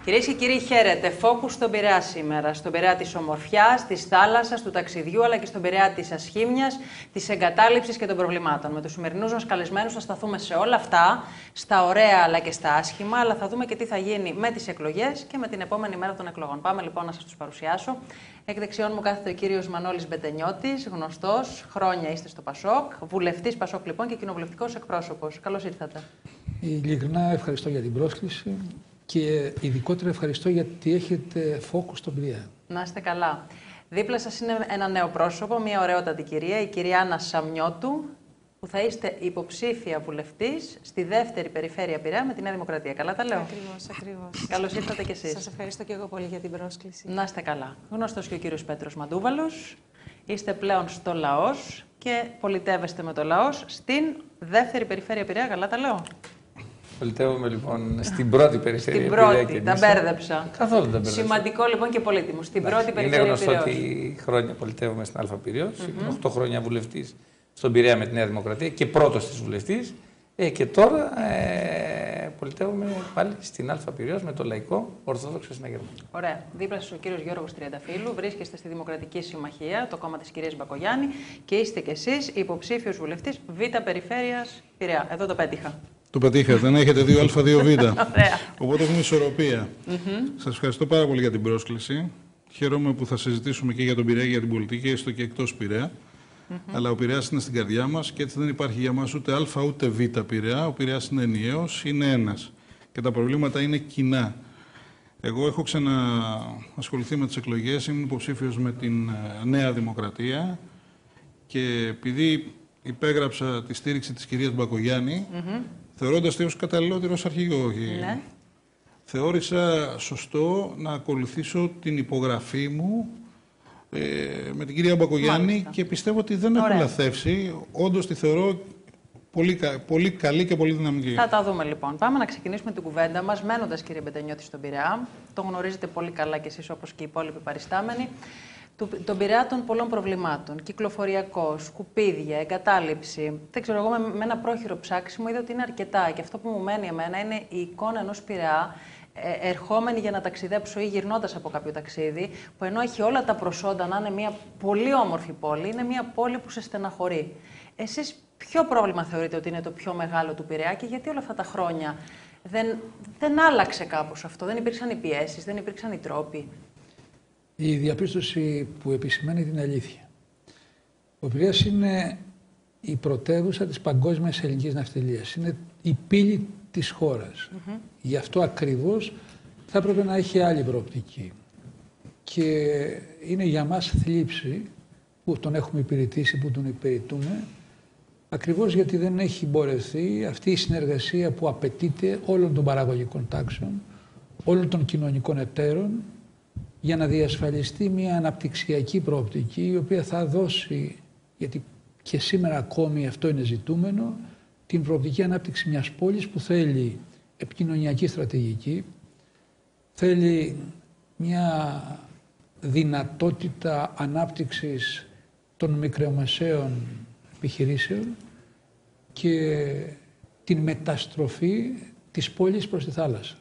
Κυρίες και κύριοι, χαίρετε. Φόκους στον Πειραιά σήμερα. Στον Πειραιά της ομορφιάς, της θάλασσας, του ταξιδιού, αλλά και στον Πειραιά της ασχήμιας, της εγκατάλειψης και των προβλημάτων. Με τους σημερινούς μας καλεσμένους θα σταθούμε σε όλα αυτά, στα ωραία αλλά και στα άσχημα, αλλά θα δούμε και τι θα γίνει με τις εκλογές και με την επόμενη μέρα των εκλογών. Πάμε λοιπόν να σας τους παρουσιάσω. Εκ δεξιών μου κάθεται ο κύριος Μανώλης Μπετενιώτης, γνωστός, χρόνια είστε στο Πασόκ, βουλευτής Πασόκ λοιπόν και κοινοβουλευτικός εκπρόσωπος. Καλώς ήρθατε. Ειλικρινά ευχαριστώ για την πρόσκληση και ειδικότερα ευχαριστώ γιατί έχετε φόκους στον Πειραιά. Να είστε καλά. Δίπλα σας είναι ένα νέο πρόσωπο, μια ωραιότατη κυρία, η κυρία Άννα Σαμιώτου, που θα είστε υποψήφια βουλευτής στη δεύτερη περιφέρεια Πειραιά με τη Νέα Δημοκρατία. Καλά τα λέω? Ακριβώς. Καλώς ήρθατε κι εσείς. Σας ευχαριστώ και εγώ πολύ για την πρόσκληση. Να είστε καλά. Γνωστός και ο κύριος Πέτρος Μαντούβαλος. Είστε πλέον στο Λαός και πολιτεύεστε με το Λαός στην δεύτερη περιφέρεια Πειραιά. Καλά τα λέω? Πολιτεύομαι λοιπόν στην πρώτη περιφέρεια. Στην πρώτη, τα μπέρδεψα. Καθόλου τα μπέρδεψα. Σημαντικό λοιπόν και πολύτιμο. Στην πρώτη περιφέρεια. Είναι γνωστό ότι χρόνια πολιτεύομαι στην Α Πειραιώς. 8 χρόνια βουλευτής στον Πειραιά με τη Νέα Δημοκρατία και πρώτος της βουλευτής. Και τώρα πολιτεύομαι πάλι στην Α Πειραιώς με το Λαϊκό Ορθόδοξο Συναγερμό. Ωραία. Δίπλα σας ο κύριος Γιώργος Τριανταφύλλου. Βρίσκεστε στη Δημοκρατική Συμμαχία, το κόμμα της κυρίας Μπακογιάννη, και είστε κι εσείς υποψήφιος βουλευτής Β' Περιφέρειας Πειραιά. Εδώ το πέτυχα. Το πετύχατε, έχετε 2Α, 2Β. Οπότε έχουμε ισορροπία. Σας ευχαριστώ πάρα πολύ για την πρόσκληση. Χαίρομαι που θα συζητήσουμε και για τον Πειραιά και για την πολιτική, έστω και εκτός Πειραιά. Αλλά ο Πειραιάς είναι στην καρδιά μας και έτσι δεν υπάρχει για μας ούτε Α ούτε Β Πειραιά. Ο Πειραιάς είναι ενιαίος, είναι ένας. Και τα προβλήματα είναι κοινά. Εγώ έχω ξαναασχοληθεί με τις εκλογές, ήμουν υποψήφιος με την Νέα Δημοκρατία και επειδή υπέγραψα τη στήριξη της κυρίας Μπακογιάννη, θεωρώντας τη ως καταλληλότερο αρχηγό. Ναι. Θεώρησα σωστό να ακολουθήσω την υπογραφή μου με την κυρία Μπακογιάννη. Μάλιστα. Και πιστεύω ότι δεν έχω λαθεύσει. Όντως τη θεωρώ πολύ καλή και πολύ δυναμική. Θα τα δούμε λοιπόν. Πάμε να ξεκινήσουμε την κουβέντα μας μένοντας, κύριε Μπετενιώτη, στον Πειραιά. Το γνωρίζετε πολύ καλά κι εσείς όπως και οι υπόλοιποι παριστάμενοι. Τον Πειραιά των πολλών προβλημάτων. Κυκλοφοριακό, σκουπίδια, εγκατάλειψη. Δεν ξέρω, εγώ με ένα πρόχειρο ψάξιμο είδα ότι είναι αρκετά. Και αυτό που μου μένει εμένα είναι η εικόνα ενός Πειραιά, ερχόμενη για να ταξιδέψω ή γυρνώντας από κάποιο ταξίδι, που ενώ έχει όλα τα προσόντα να είναι μια πολύ όμορφη πόλη, είναι μια πόλη που σε στεναχωρεί. Εσείς ποιο πρόβλημα θεωρείτε ότι είναι το πιο μεγάλο του Πειραιά και γιατί όλα αυτά τα χρόνια δεν άλλαξε κάπως αυτό, δεν υπήρξαν οι πιέσεις, δεν υπήρξαν οι τρόποι? Η διαπίστωση που επισημαίνει την αλήθεια. Ο Πειραιάς είναι η πρωτεύουσα της παγκόσμιας ελληνικής ναυτιλίας. Είναι η πύλη της χώρας. Γι' αυτό ακριβώς θα έπρεπε να έχει άλλη προοπτική. Και είναι για μας θλίψη που τον έχουμε υπηρετήσει, που τον υπηρετούμε, ακριβώς γιατί δεν έχει μπορεθεί αυτή η συνεργασία που απαιτείται όλων των παραγωγικών τάξεων, όλων των κοινωνικών εταίρων, για να διασφαλιστεί μια αναπτυξιακή προοπτική η οποία θα δώσει, γιατί και σήμερα ακόμη αυτό είναι ζητούμενο, την προοπτική ανάπτυξη μιας πόλης που θέλει επικοινωνιακή στρατηγική, θέλει μια δυνατότητα ανάπτυξης των μικρομεσαίων επιχειρήσεων και την μεταστροφή της πόλης προς τη θάλασσα.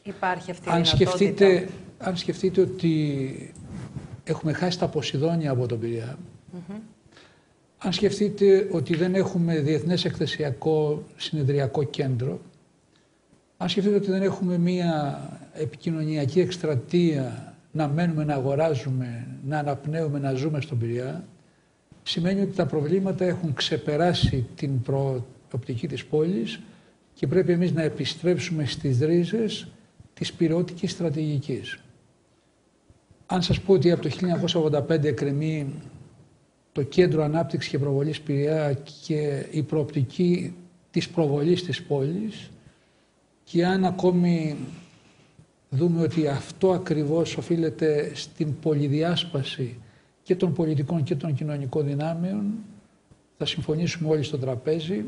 Υπάρχει αυτή η δυνατότητα. Αν σκεφτείτε ότι έχουμε χάσει τα Ποσειδόνια από τον Πειραιά, αν σκεφτείτε ότι δεν έχουμε διεθνές εκθεσιακό συνεδριακό κέντρο, αν σκεφτείτε ότι δεν έχουμε μία επικοινωνιακή εκστρατεία να μένουμε, να αγοράζουμε, να αναπνέουμε, να ζούμε στον Πειραιά, σημαίνει ότι τα προβλήματα έχουν ξεπεράσει την προοπτική της πόλης και πρέπει εμείς να επιστρέψουμε στις ρίζες της πειραιώτικης στρατηγικής. Αν σας πω ότι από το 1985 εκκρεμεί το Κέντρο Ανάπτυξης και Προβολής Πειραιά και η προοπτική της προβολής της πόλης, και αν ακόμη δούμε ότι αυτό ακριβώς οφείλεται στην πολυδιάσπαση και των πολιτικών και των κοινωνικών δυνάμεων, θα συμφωνήσουμε όλοι στο τραπέζι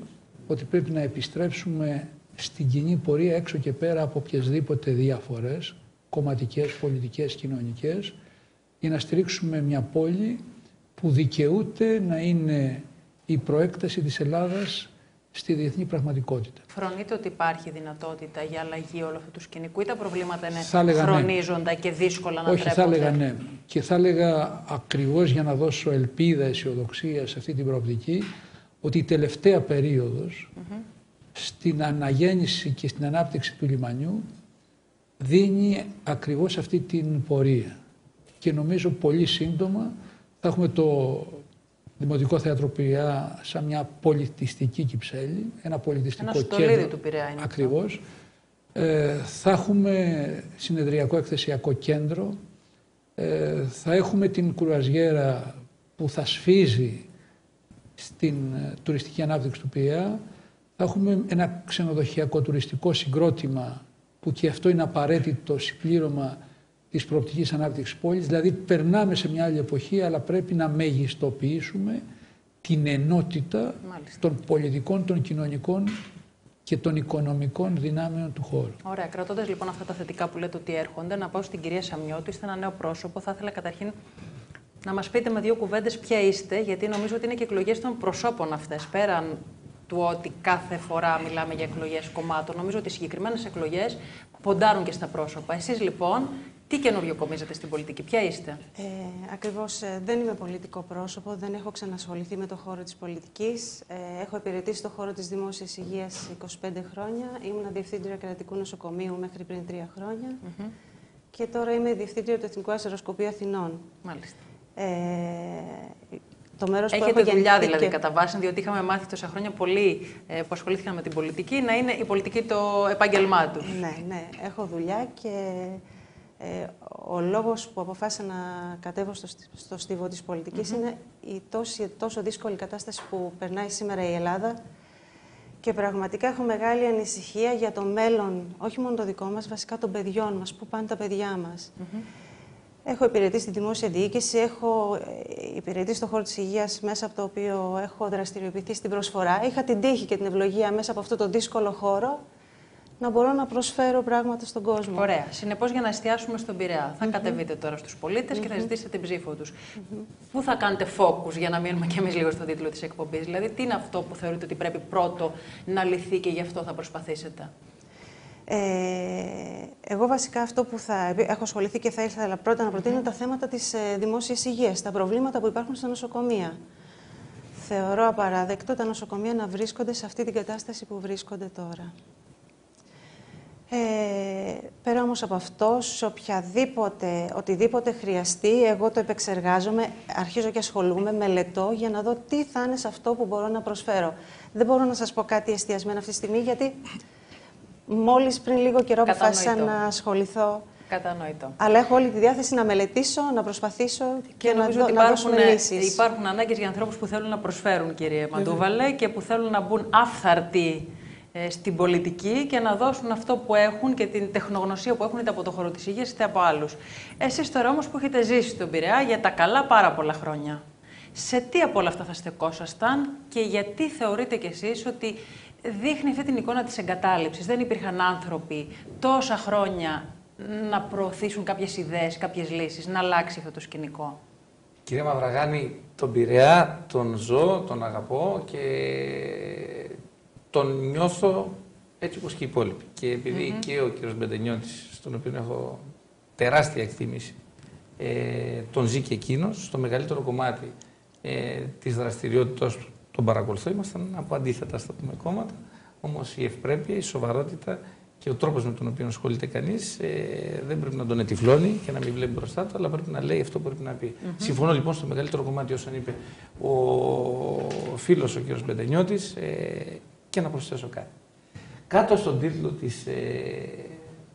ότι πρέπει να επιστρέψουμε στην κοινή πορεία έξω και πέρα από οποιασδήποτε διαφορές, κομματικές, πολιτικές, κοινωνικές, για να στηρίξουμε μια πόλη που δικαιούται να είναι η προέκταση της Ελλάδας στη διεθνή πραγματικότητα. Φρονείτε ότι υπάρχει δυνατότητα για αλλαγή όλου αυτού του σκηνικού ή τα προβλήματα είναι έλεγα χρονίζοντα και δύσκολα να Όχι, τρέπονται? θα έλεγα ναι. Και θα έλεγα ακριβώς για να δώσω ελπίδα, αισιοδοξία σε αυτή την προοπτική, ότι η τελευταία περίοδος στην αναγέννηση και στην ανάπτυξη του λιμανιού δίνει ακριβώς αυτή την πορεία. Και νομίζω πολύ σύντομα θα έχουμε το Δημοτικό Θέατρο Πειραιά σαν μια πολιτιστική Κυψέλη, ένα πολιτιστικό κέντρο του Πειραιά είναι ακριβώς. Θα έχουμε συνεδριακό εκθεσιακό κέντρο, θα έχουμε την κρουαζιέρα που θα σφίζει στην τουριστική ανάπτυξη του Πειραιά, θα έχουμε ένα ξενοδοχειακό τουριστικό συγκρότημα που και αυτό είναι απαραίτητο συμπλήρωμα της προοπτικής ανάπτυξης πόλης. Δηλαδή περνάμε σε μια άλλη εποχή, αλλά πρέπει να μεγιστοποιήσουμε την ενότητα των πολιτικών, των κοινωνικών και των οικονομικών δυνάμεων του χώρου. Ωραία. Κρατώντας λοιπόν αυτά τα θετικά που λέτε ότι έρχονται, να πάω στην κυρία Σαμιώτη, είστε ένα νέο πρόσωπο. Θα ήθελα καταρχήν να μας πείτε με δύο κουβέντες ποια είστε, γιατί νομίζω ότι είναι και εκλογές των προσώπων αυτές. Πέραν του ότι κάθε φορά μιλάμε για εκλογές κομμάτων, νομίζω ότι οι συγκεκριμένες εκλογές ποντάρουν και στα πρόσωπα. Εσείς λοιπόν, τι καινούριο κομίζετε στην πολιτική, ποια είστε? Ακριβώς, δεν είμαι πολιτικό πρόσωπο, δεν έχω ξανασχοληθεί με το χώρο της πολιτικής. Έχω υπηρετήσει το χώρο της δημόσιας υγείας 25 χρόνια. Ήμουν διευθύντρια κρατικού νοσοκομείου μέχρι πριν 3 χρόνια. Και τώρα είμαι διευθύντρια του Εθνικού Αστεροσκοπείου Αθηνών. Μάλιστα. Το μέρος Έχετε που έχω δουλειά δηλαδή κατά βάση, διότι είχαμε μάθει τόσα χρόνια πολλοί που ασχολήθηκαν με την πολιτική να είναι η πολιτική το επάγγελμά τους. Ναι, έχω δουλειά και ο λόγος που αποφάσισα να κατέβω στο στίβο της πολιτικής είναι η τόσο δύσκολη κατάσταση που περνάει σήμερα η Ελλάδα και πραγματικά έχω μεγάλη ανησυχία για το μέλλον, όχι μόνο το δικό μας, βασικά των παιδιών μας, πού πάνε τα παιδιά μας. Έχω υπηρετήσει τη δημόσια διοίκηση, έχω υπηρετήσει το χώρο της υγείας μέσα από το οποίο έχω δραστηριοποιηθεί στην προσφορά. Είχα την τύχη και την ευλογία μέσα από αυτό το δύσκολο χώρο να μπορώ να προσφέρω πράγματα στον κόσμο. Ωραία. Συνεπώς, για να εστιάσουμε στον Πειραιά, θα κατεβείτε τώρα στους πολίτες και θα ζητήσετε την ψήφο τους. Πού θα κάνετε focus, για να μείνουμε κι εμείς λίγο στον τίτλο της εκπομπής? Δηλαδή, τι είναι αυτό που θεωρείτε ότι πρέπει πρώτο να λυθεί και γι' αυτό θα προσπαθήσετε? Εγώ βασικά αυτό που έχω ασχοληθεί και θα ήθελα πρώτα να προτείνω τα θέματα της δημόσιας υγείας, τα προβλήματα που υπάρχουν στα νοσοκομεία. Θεωρώ απαράδεκτο τα νοσοκομεία να βρίσκονται σε αυτή την κατάσταση που βρίσκονται τώρα. Πέρα όμως από αυτό, σε οτιδήποτε χρειαστεί, εγώ το επεξεργάζομαι, αρχίζω και ασχολούμαι, μελετώ για να δω τι θα είναι σε αυτό που μπορώ να προσφέρω. Δεν μπορώ να σας πω κάτι εστιασμένο αυτή τη στιγμή, γιατί μόλις πριν λίγο καιρό αποφάσισα να ασχοληθώ. Κατανοητό. Αλλά έχω όλη τη διάθεση να μελετήσω, να προσπαθήσω και να δώσουμε λύσεις. Υπάρχουν ανάγκες για ανθρώπους που θέλουν να προσφέρουν, κύριε Μαντούβαλε, και που θέλουν να μπουν άφθαρτοι στην πολιτική και να δώσουν αυτό που έχουν και την τεχνογνωσία που έχουν είτε από το χώρο της υγείας είτε από άλλους. Εσείς τώρα όμως που έχετε ζήσει στον Πειραιά για τα καλά πάρα πολλά χρόνια, σε τι από όλα αυτά θα στεκόσασταν και γιατί θεωρείτε κι εσείς ότι δείχνει αυτή την εικόνα της εγκατάλειψης? Δεν υπήρχαν άνθρωποι τόσα χρόνια να προωθήσουν κάποιες ιδέες, κάποιες λύσεις, να αλλάξει αυτό το σκηνικό? Κυρία Μαυραγάνη, τον Πειραιά τον ζω, τον αγαπώ και τον νιώθω έτσι όπως και οι υπόλοιποι. Και επειδή και ο κύριος Μπεντενιώτης, στον οποίο έχω τεράστια εκτίμηση, τον ζει και εκείνος, στο μεγαλύτερο κομμάτι της δραστηριότητας του τον παρακολουθώ. Ήμασταν από αντίθετα στα πούμε κόμματα, όμως η ευπρέπεια, η σοβαρότητα και ο τρόπος με τον οποίο ασχολείται κανείς δεν πρέπει να τον ετυφλώνει και να μην βλέπει μπροστά του, αλλά πρέπει να λέει αυτό που πρέπει να πει. Συμφωνώ λοιπόν στο μεγαλύτερο κομμάτι όσον είπε ο φίλος ο κ. Μπεντενιώτης και να προσθέσω κάτι. Κάτω στον τίτλο της,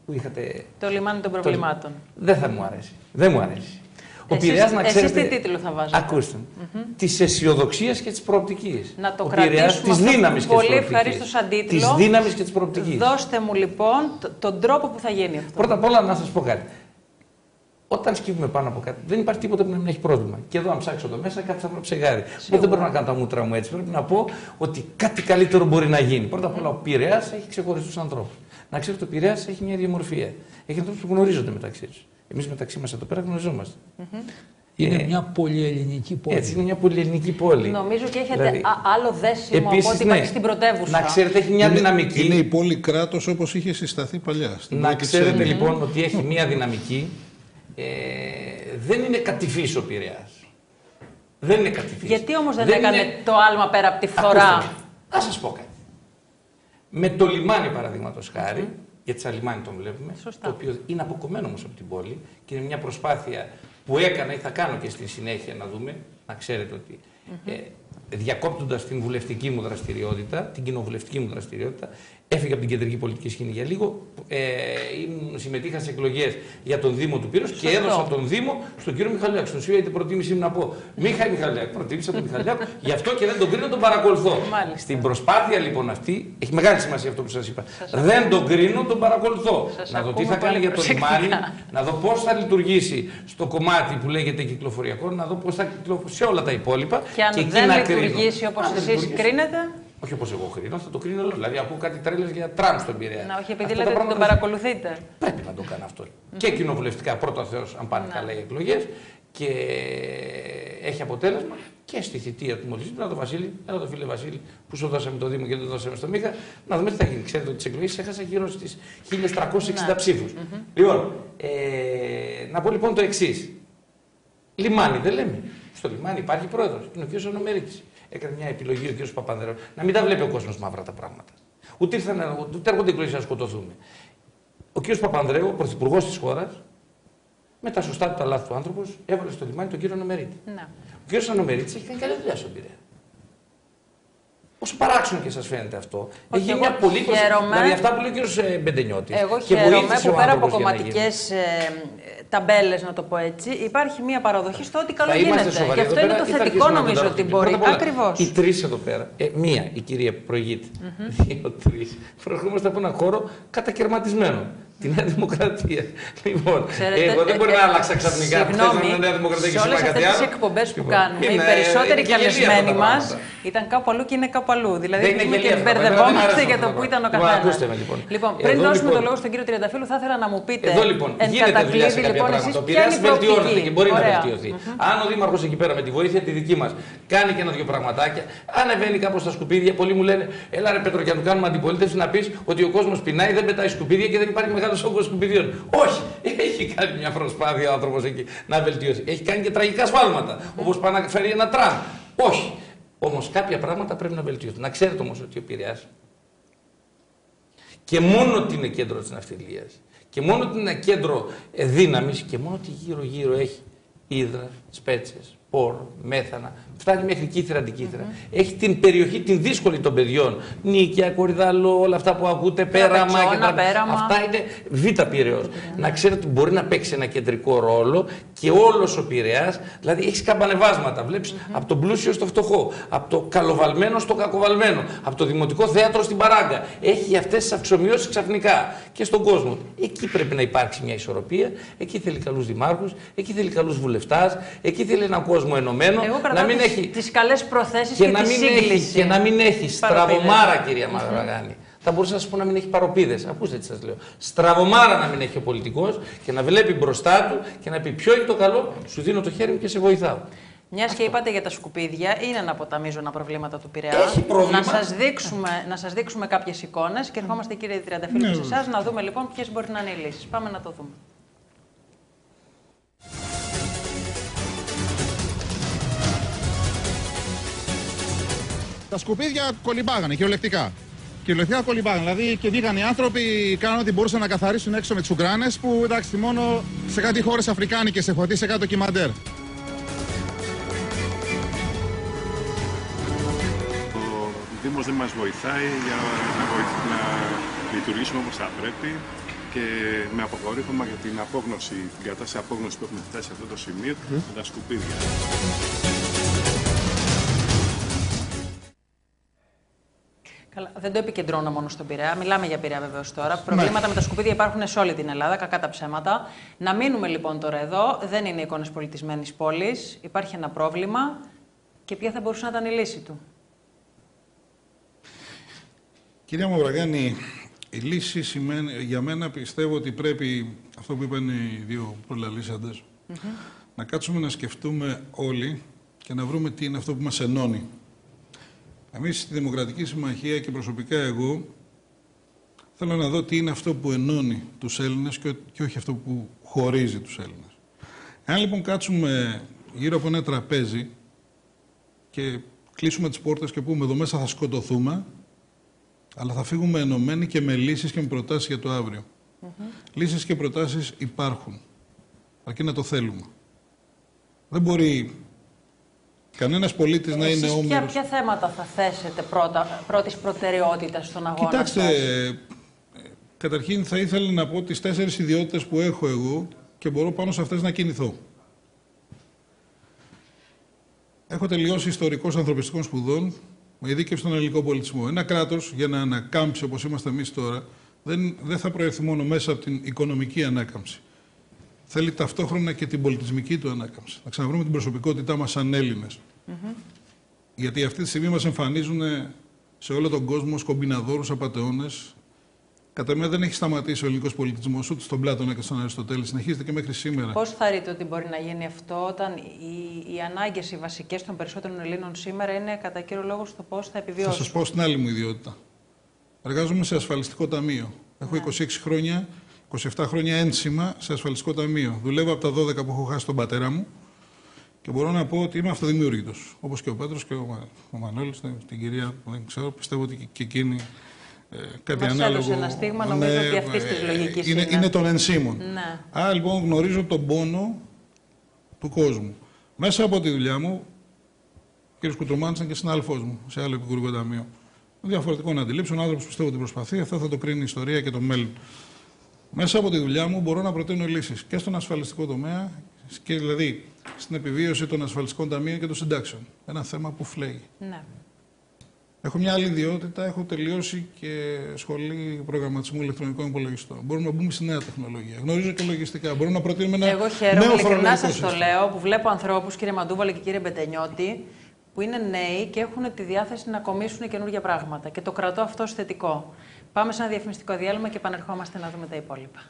που είχατε... Το λιμάνι των προβλημάτων. Δεν θα μου αρέσει. Δεν μου αρέσει. Ο Πειραιάς, να ξέρετε, εσείς τι τίτλο θα βάζετε? Ακούστε. Της αισιοδοξίας και της προοπτικής. Να το κρατήσουμε πολύ ευχαρίστω σαν τίτλο. Της δύναμης και της προοπτικής. Δώστε μου λοιπόν τον τρόπο που θα γίνει αυτό. Πρώτα απ' όλα να σας πω κάτι. Όταν σκύβουμε πάνω από κάτι, δεν υπάρχει τίποτα που να μην έχει πρόβλημα. Και εδώ, αν ψάξω εδώ μέσα, κάτι θα πρέπει ψεγάρι. Οπότε δεν μπορώ να κάνω τα μούτρα μου έτσι. Πρέπει να πω ότι κάτι καλύτερο μπορεί να γίνει. Πρώτα απ' όλα, ο Πειραιάς έχει ξεχωριστούς ανθρώπους. Να ξέρετε, ο Πειραιάς έχει μια ιδιομορφία. Έχει ανθρώπους που γνωρίζονται μεταξύ τους. Εμείς μεταξύ μας εδώ πέρα γνωριζόμαστε. Είναι μια πολυελληνική πόλη. Έτσι, είναι μια πολυελληνική πόλη. Νομίζω και έχετε Δηλαδή, άλλο δέσιμο επίσης, από ό,τι υπάρχει στην πρωτεύουσα. Να ξέρετε, έχει μια δυναμική. Είναι η πόλη κράτος όπως είχε συσταθεί παλιά. Να ξέρετε λοιπόν ότι έχει μια δυναμική. Δεν είναι κατηφής ο Πειραιάς. Δεν είναι κατηφής. Γιατί όμως δεν έκανε το άλμα πέρα από τη φθορά? Να σας πω κάτι. Με το λιμάνι, παραδείγματος χάρη, γιατί σαν λιμάνι τον βλέπουμε, Σωστά. το οποίο είναι αποκομμένο όμως από την πόλη και είναι μια προσπάθεια που έκανα ή θα κάνω και στη συνέχεια να δούμε, να ξέρετε ότι διακόπτοντας την βουλευτική μου δραστηριότητα, την κοινοβουλευτική μου δραστηριότητα, έφυγα από την κεντρική πολιτική σκηνή για λίγο, συμμετείχα σε εκλογές για τον Δήμο του Πύρος και έδωσα τον Δήμο στον κύριο Μιχαλιάκο. Στον οποίο ήταν προτίμησή μου να πω Μιχαλιάκο, προτίμησα τον Μιχαλιάκο, γι' αυτό και δεν τον κρίνω, τον παρακολουθώ. Μάλιστα. Στην προσπάθεια λοιπόν αυτή, έχει μεγάλη σημασία αυτό που σας είπα. Δεν τον κρίνω, τον παρακολουθώ. Να δω τι θα κάνει για το λιμάνι, να δω πώς θα λειτουργήσει στο κομμάτι που λέγεται κυκλοφοριακό, να δω πώς θα κυκλοφορήσει σε όλα τα υπόλοιπα. Και αν δεν λειτουργήσει όπως εσείς κρίνετε. Όχι όπως εγώ κρίνω, θα το κρίνω όλο. Δηλαδή, ακούω κάτι τρέλες για Τραμπ στον Πειραιά. Να, όχι, επειδή λέτε ότι τον παρακολουθείτε. Πρέπει να το κάνω αυτό. Και κοινοβουλευτικά, πρώτα Θεός, αν πάνε καλά οι εκλογές. Και έχει αποτέλεσμα και στη θητεία του μόλις. Να το Βασίλη, έλα το φίλε Βασίλη, που σου δώσαμε το Δήμο και δεν το δώσαμε στο Μίχα, να δούμε τι θα γίνει. Ξέρετε ότι τις εκλογές έχασα γύρω στις 1360 ψήφους. Λοιπόν, να πω λοιπόν το εξής. Λιμάνι δεν λέμε. Στο λιμάνι υπάρχει πρόεδρος, είναι ο κ. Ονομερίτης. Έκανε μια επιλογή ο κ. Παπανδρέου να μην τα βλέπει ο κόσμος μαύρα τα πράγματα. Ούτε έρχονται εκλογές να σκοτωθούμε. Ο κ. Παπανδρέου, ο πρωθυπουργός της χώρας, με τα σωστά του τα λάθη του άνθρωπος, έβαλε στο λιμάνι τον κύριο Ονομερίτη. Ναι. Ο κ. Ονομερίτης έχει κάνει καλή δουλειά στον Πειραιά. Όσο παράξενο και σας φαίνεται αυτό, έχει γίνει μια πολύ Δηλαδή αυτά που λέει ο κ. Μπεντενιώτης. Εγώ χαίρομαι που πέρα από κομματικές ταμπέλες, να το πω έτσι, υπάρχει μια παραδοχή στο ότι καλό γίνεται. Και αυτό είναι το θετικό νομίζω ότι μπορεί. Ακριβώς. Οι τρεις εδώ πέρα, μία η κυρία που προηγείται, δύο-τρεις, προερχόμαστε από έναν χώρο κατακαιρματισμένο. Τη Νέα Δημοκρατία. Λοιπόν, εγώ δεν μπορεί να άλλαξα ξαφνικά. Συγγνώμη, Νέα Δημοκρατία και σε όλες αυτές τις εκπομπές που κάνουμε, οι περισσότεροι καλεσμένοι μας ήταν κάπου αλλού και είναι κάπου αλλού. Δηλαδή, και μπερδευόμαστε για το που ήταν ο καθένας. Λοιπόν, πριν δώσουμε το λόγο στον κύριο Τριανταφύλλου, θα ήθελα να μου πείτε. Εδώ λοιπόν γίνεται δουλειά σε κάποια πράγματα. Ο Πειραιάς βελτιώνεται και μπορεί να βελτιωθεί. Αν ο Δήμαρχος εκεί πέρα με τη βοήθεια τη δική μας κάνει και ένα-δυο πραγματάκια, ανεβαίνει κάπως στα σκουπίδια, πολλοί μου λένε, έλα ρε Πέτρο, και να του κάνουμε αντιπολίτευση να πεις ότι ο κόσμος πεινάει, δεν πετάει σκουπίδια και δεν υπάρχει μεγάλος όγκος σκουπιδιών. Όχι! Έχει κάνει μια προσπάθεια ο άνθρωπος εκεί να βελτιώσει. Έχει κάνει και τραγικά σφάλματα. Όπως πάει να φέρει ένα τραμ. Όχι! Όμως κάποια πράγματα πρέπει να βελτιωθούν. Να ξέρετε όμως ότι ο Πειραιάς και μόνο ότι είναι κέντρο της ναυτιλίας και μόνο ότι είναι κέντρο δύναμης και μόνο ότι γύρω-γύρω έχει ύδρα, σπέτσες, πόρο, μέθανα, φτάνει μέχρι Κύθυρα, Αντικύθυρα. Έχει την περιοχή την δύσκολη των παιδιών. Νίκαια, Κορυδαλό, όλα αυτά που ακούτε, Πέραμα και τα αυτά είναι Β' Πειραιώς. Να ξέρετε ότι μπορεί να παίξει ένα κεντρικό ρόλο και όλος ο Πειραιάς, δηλαδή έχει καμπανεβάσματα. Βλέπεις από τον πλούσιο στο φτωχό, από το καλοβαλμένο στο κακοβαλμένο, από το δημοτικό θέατρο στην παράγκα. Έχει αυτές τις αυξομοιώσεις ξαφνικά και στον κόσμο. Εκεί πρέπει να υπάρξει μια ισορροπία. Εκεί θέλει καλούς δημάρχους, εκεί θέλει καλούς βουλευτάς, εκεί θέλει έναν κόσμο ενωμένο. Να μην έχει τις καλές προθέσεις και τη σύγκληση. Και να μην έχει στραβωμάρα, κυρία Μαραγάνη. Θα μπορούσα να σας πω να μην έχει παροπίδες. Ακούστε τι σας λέω. Στραβωμάρα να μην έχει ο πολιτικός και να βλέπει μπροστά του και να πει ποιο είναι το καλό, σου δίνω το χέρι μου και σε βοηθάω. Μιας και είπατε για τα σκουπίδια, είναι ένα από τα μείζωνα προβλήματα του Πειραιά. Έχει πρόβλημα. Να σας δείξουμε κάποιες εικόνες και ερχόμαστε, κύριε Τριανταφύλλου, σε εσάς να δούμε λοιπόν ποιες μπορεί να είναι οι λύσεις. Πάμε να το δούμε. Τα σκουπίδια κολυμπάγανε κυριολεκτικά. Κυριολεκτικά κολυμπάγανε. Δηλαδή και βγήκαν οι άνθρωποι, κάναν ό,τι μπορούσαν να καθαρίσουν έξω με τις ουγκράνες που εντάξει μόνο σε κάτι χώρες αφρικάνικες έχω δει σε κάτι ντοκιμαντέρ. Ο Δήμος δεν μας βοηθάει για να λειτουργήσουμε όπως θα πρέπει και με αποκορύφωμα για την απόγνωση, την κατάσταση απόγνωση που έχουμε φτάσει σε αυτό το σημείο με τα σκουπίδια. Καλά, δεν το επικεντρώνω μόνο στον Πειραιά. Μιλάμε για Πειραιά βεβαίως τώρα. Προβλήματα με τα σκουπίδια υπάρχουν σε όλη την Ελλάδα, κακά τα ψέματα. Να μείνουμε λοιπόν τώρα εδώ. Δεν είναι εικόνες πολιτισμένης πόλης. Υπάρχει ένα πρόβλημα. Και ποια θα μπορούσε να ήταν η λύση του? Κυρία Μαυραγάνη, η λύση σημαίνει, για μένα πιστεύω ότι πρέπει, αυτό που είπαν οι δύο προλαλήσαντες, να κάτσουμε να σκεφτούμε όλοι και να βρούμε τι είναι αυτό που μας ενώνει. Εμείς στη Δημοκρατική Συμμαχία και προσωπικά εγώ θέλω να δω τι είναι αυτό που ενώνει τους Έλληνες και όχι αυτό που χωρίζει τους Έλληνες. Εάν λοιπόν κάτσουμε γύρω από ένα τραπέζι και κλείσουμε τις πόρτες και πούμε εδώ μέσα θα σκοτωθούμε, αλλά θα φύγουμε ενωμένοι και με λύσεις και με προτάσεις για το αύριο. Λύσεις και προτάσεις υπάρχουν, αρκεί να το θέλουμε. Δεν μπορεί κανένας πολίτης να είναι όμηρος. Ποια θέματα θα θέσετε πρώτης προτεραιότητας στον αγώνα? Κοιτάξτε, καταρχήν θα ήθελα να πω τις 4 ιδιότητες που έχω εγώ και μπορώ πάνω σε αυτές να κινηθώ. Έχω τελειώσει ιστορικός ανθρωπιστικών σπουδών με ειδίκευση στον ελληνικό πολιτισμό. Ένα κράτος για να ανακάμψει όπως είμαστε εμείς τώρα δεν θα προέρθει μόνο μέσα από την οικονομική ανάκαμψη. Θέλει ταυτόχρονα και την πολιτισμική του ανάκαμψη. Να ξαναβρούμε την προσωπικότητά μας σαν Έλληνες. Γιατί αυτή τη στιγμή μας εμφανίζουν σε όλο τον κόσμο ως κομπιναδόρους, απατεώνες. Κατά μένα δεν έχει σταματήσει ο ελληνικός πολιτισμός ούτε στον Πλάτωνα και στον Αριστοτέλη. Συνεχίζεται και μέχρι σήμερα. Πώς θεωρείτε ότι μπορεί να γίνει αυτό όταν οι ανάγκες οι βασικές των περισσότερων Ελλήνων σήμερα είναι κατά κύριο λόγο στο πώς θα επιβιώσουν? Θα σας πω στην άλλη μου ιδιότητα. Εργάζομαι σε ασφαλιστικό ταμείο. Έχω 26 χρόνια, 27 χρόνια ένσημα σε ασφαλιστικό ταμείο. Δουλεύω από τα 12 που έχω χάσει τον πατέρα μου και μπορώ να πω ότι είμαι αυτοδημιούργητος. Όπως και ο Πέτρος και ο Μανώλης, την κυρία, δεν ξέρω, πιστεύω ότι και εκείνη. Κάτι ανάλογο. Μας έδωσε ένα στίγμα, νομίζω ότι αυτής της λογικής είναι των ενσύμων. Ναι. Άρα λοιπόν γνωρίζω τον πόνο του κόσμου. Μέσα από τη δουλειά μου, ο κ. Κουτρομάνης ήταν και συνάδελφός μου σε άλλο επικουρικό ταμείο. Διαφορετικών αντιλήψεων, άνθρωπος που πιστεύω την προσπαθεί, αυτό θα το κρίνει η ιστορία και το μέλλον. Μέσα από τη δουλειά μου μπορώ να προτείνω λύσεις και στον ασφαλιστικό τομέα, και δηλαδή στην επιβίωση των ασφαλιστικών ταμείων και των συντάξεων. Ένα θέμα που φλέγει. Ναι. Έχω μια άλλη ιδιότητα, έχω τελειώσει και σχολή προγραμματισμού ηλεκτρονικών υπολογιστών. Μπορούμε να μπούμε στη νέα τεχνολογία. Γνωρίζω και λογιστικά. Μπορούμε να προτείνουμε ένα Εγώ χαίρομαι, νέο ειλικρινά φορολογικό σας το λέω, που βλέπω ανθρώπους, κύριε Μαντούβαλη και κύριε Μπετενιώτη, που είναι νέοι και έχουν τη διάθεση να κομίσουν καινούργια πράγματα. Και το κρατώ αυτό ως θετικό. Πάμε σε ένα διαφημιστικό διάλειμμα και επανερχόμαστε να δούμε τα υπόλοιπα.